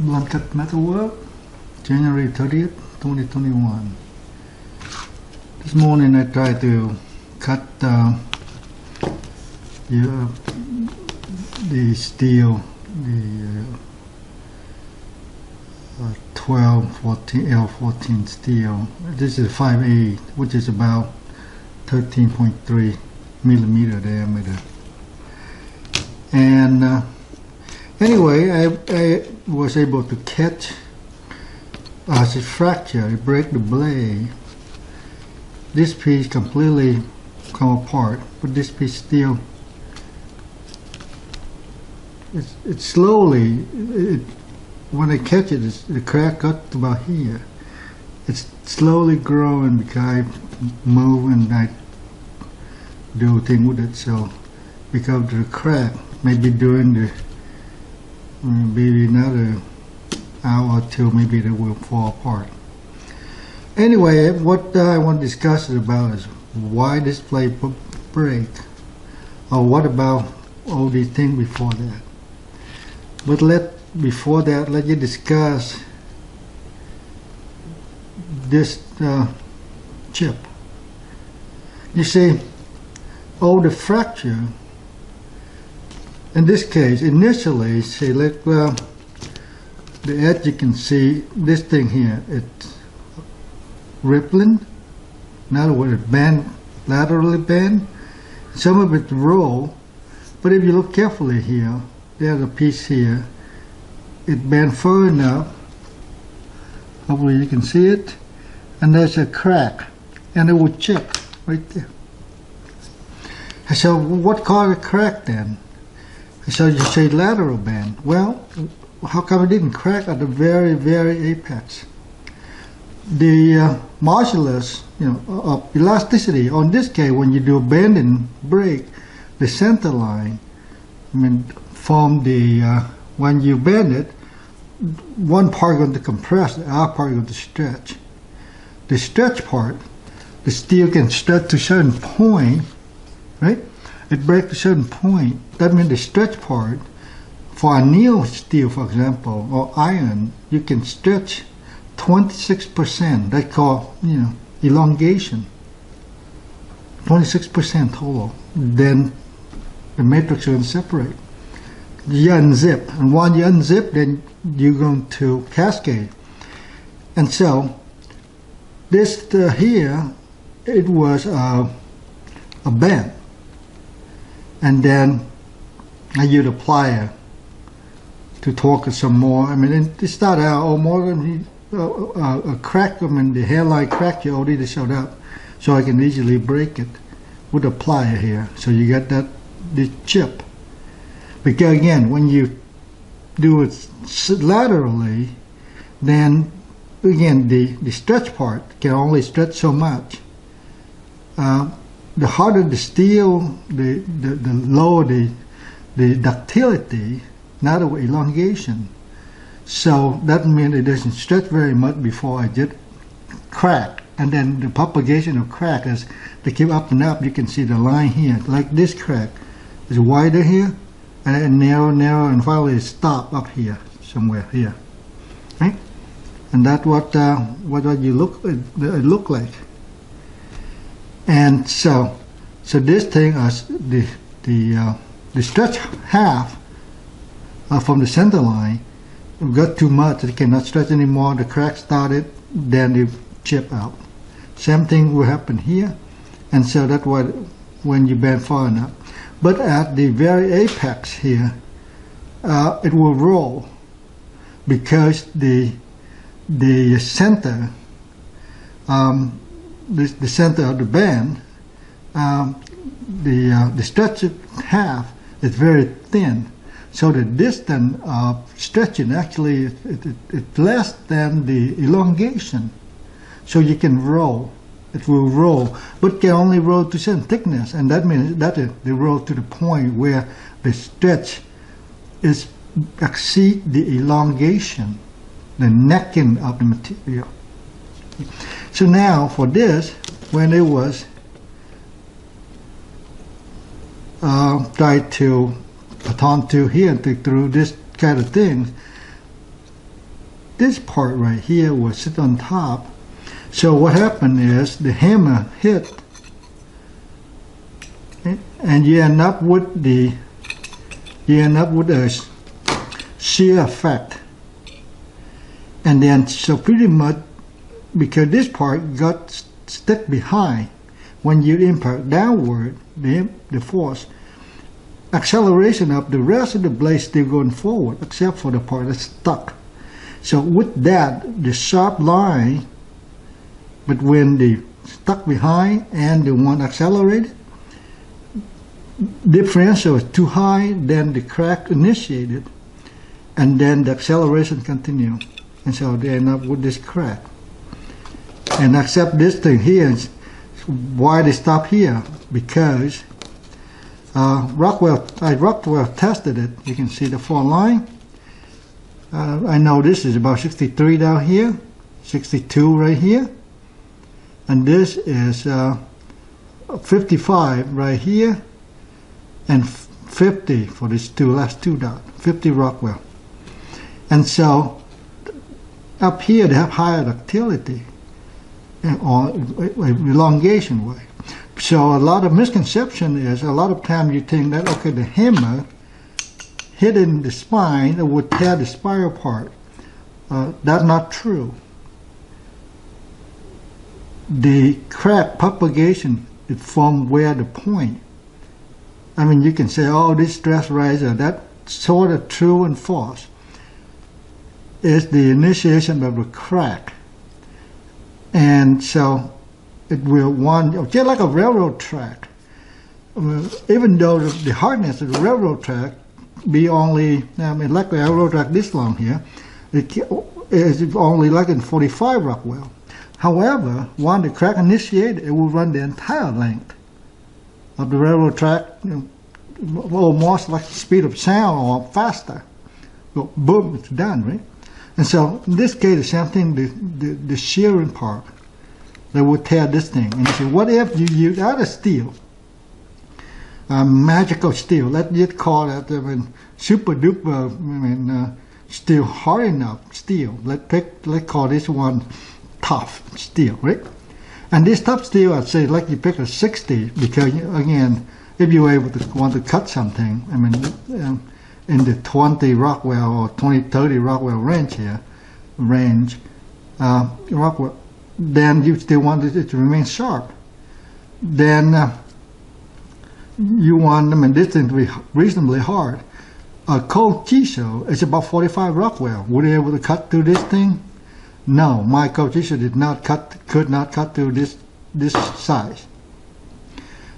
Blunt cut metalwork, January 30th, 2021. This morning I tried to cut the steel, the 1214 L14 steel. This is 5A, which is about 13.3 millimeter diameter. And anyway, I was able to catch as it fractured, it break the blade. This piece completely come apart, but this piece still, it slowly, when I catch it, the crack got about here. It's slowly growing because I move and I do thing with it. So because of the crack, maybe during the maybe another hour or two, maybe they will fall apart. Anyway, what I want to discuss about is why this plate break, or what about all these things before that. But before that, let you discuss this chip. You see, all the fracture. In this case, initially, see, like the edge, you can see this thing here. It's rippling. In other words, it bend, laterally bend. Some of it roll, but if you look carefully here, there's a piece here. It bent far enough. Hopefully you can see it. And there's a crack, and it will chip right there. So what caused a crack then? So you say lateral bend. Well, how come it didn't crack at the very, very apex? The modulus, of elasticity, on this case, when you do a bend and break, the center line, from the, when you bend it, one part going to compress, the other part going to stretch. The stretch part, the steel can stretch to a certain point, right? It breaks to a certain point. That means the stretch part, for anneal steel, for example, or iron, you can stretch 26%. That's called, elongation. 26% total. Then the matrix will separate. You unzip, and once you unzip, then you're going to cascade. And so this here, it was a bend, and then I used a plier to torque it some more. It started out more than a crack. The hairline crack you already showed up, so I can easily break it with a plier here. So you get the chip. Because again, when you do it laterally, then again the stretch part can only stretch so much. The harder the steel, the lower the ductility, not elongation. So that means it doesn't stretch very much before I get crack. And then the propagation of crack, as they keep up and up, you can see the line here, like this crack is wider here, and then narrow, and finally stop up here, somewhere here, right? And that's what you look like. And so this thing is the stretch half from the center line got too much. It cannot stretch anymore. The crack started, then they chip out. Same thing will happen here, and so that's why when you bend far enough. But at the very apex here, it will roll because the center, the center of the band, the stretch half is very thin. So the distance of stretching actually it's less than the elongation. So you can roll. It will roll, but can only roll to certain thickness, and that means that they roll to the point where the stretch is exceed the elongation, the necking of the material. So now for this, when it was tried to put onto here and through this kind of thing, this part right here will sit on top. So what happened is the hammer hit, and you end up with a shear effect. And then so pretty much because this part got stuck behind, when you impact downward, the force, acceleration of the rest of the blade still going forward except for the part that's stuck. So with that, the sharp line between the stuck behind and the one accelerated, differential is too high, then the crack initiated, and then the acceleration continued, and so they end up with this crack. And except this thing here, why they stop here? Because Rockwell tested it. You can see the fault line. I know this is about 63 down here, 62 right here, and this is 55 right here, and 50 for these last two dots, 50 Rockwell. And so up here they have higher ductility or elongation way. So a lot of misconception is, a lot of time you think that, okay, the hammer hitting the spine would tear the spiral apart. That's not true. The crack propagation is from where the point. I mean, you can say, oh, this stress riser, that's sort of true and false. It's the initiation of a crack. And so it will just like a railroad track. Even though the hardness of the railroad track be only, I mean, like a railroad track this long here, it is only like in 45 Rockwell. However, when the crack initiated, it will run the entire length of the railroad track, almost like the speed of sound or faster. So, boom, it's done, right? And so in this case, the same thing, the shearing part that will tear this thing. And you say, what if you use other steel, magical steel? Let's just call it super duper steel, hard enough steel. Let's call this one tough steel, right? And this tough steel, I'd say, like you pick a 60, because again, if you're able to want to cut something, I mean, in the 20 Rockwell or 30 Rockwell range here, Rockwell, then you still want it to remain sharp. Then you want them, and this thing to be reasonably hard. A cold chisel is about 45 Rockwell. Would you be able to cut through this thing? No, my cold chisel could not cut through this size.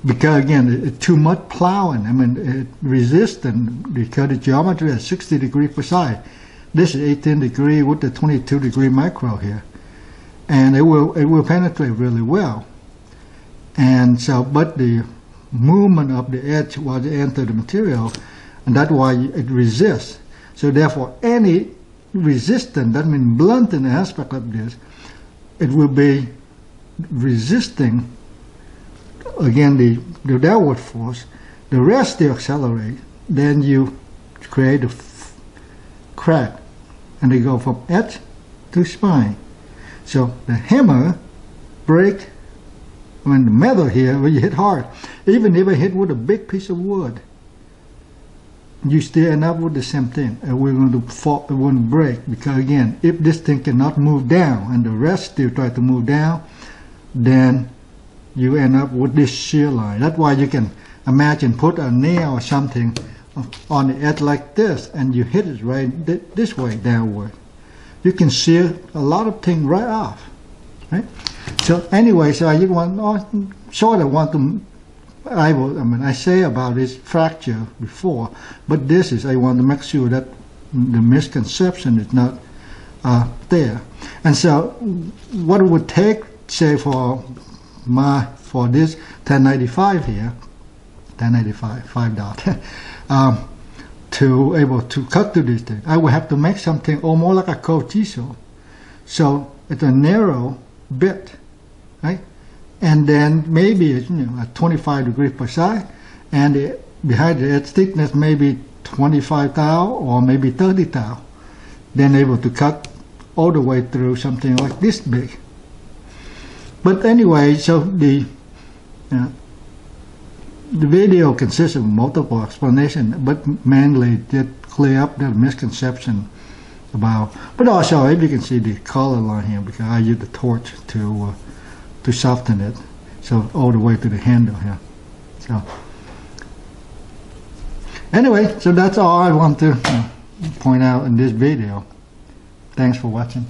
Because again, it's too much plowing. I mean, it resistant because the geometry is 60 degrees per side. This is 18 degree with the 22 degree micro here, and it will penetrate really well. And so, but the movement of the edge was enter the material, and that's why it resists. So therefore, any resistance, that means blunt in the aspect of this, it will be resisting. Again, the downward force, the rest still accelerate, then you create a crack, and they go from edge to spine. So the hammer break, when the metal here, when you hit hard, even if I hit with a big piece of wood, you still end up with the same thing. And we're going to fall, it won't break, because again, if this thing cannot move down and the rest still try to move down, then you end up with this shear line. That's why you can imagine put a nail or something on the edge like this, and you hit it right this way downward. You can shear a lot of things right off, right? So anyway, so I sort of want to, I say about this fracture before, but this is, I want to make sure that the misconception is not there. And so what it would take, say for this 1095 here, 1095, 5 dot, to able to cut through this thing, I will have to make something almost like a cold chisel. So it's a narrow bit, right? And then maybe it's, at 25 degrees per side, and behind the edge thickness maybe 25 thou or maybe 30 thou. Then able to cut all the way through something like this big. But anyway, so the video consists of multiple explanations, but mainly did clear up the misconception about. But also, if you can see the color line here, because I used the torch to soften it, so all the way to the handle here. So anyway, so that's all I want to point out in this video. Thanks for watching.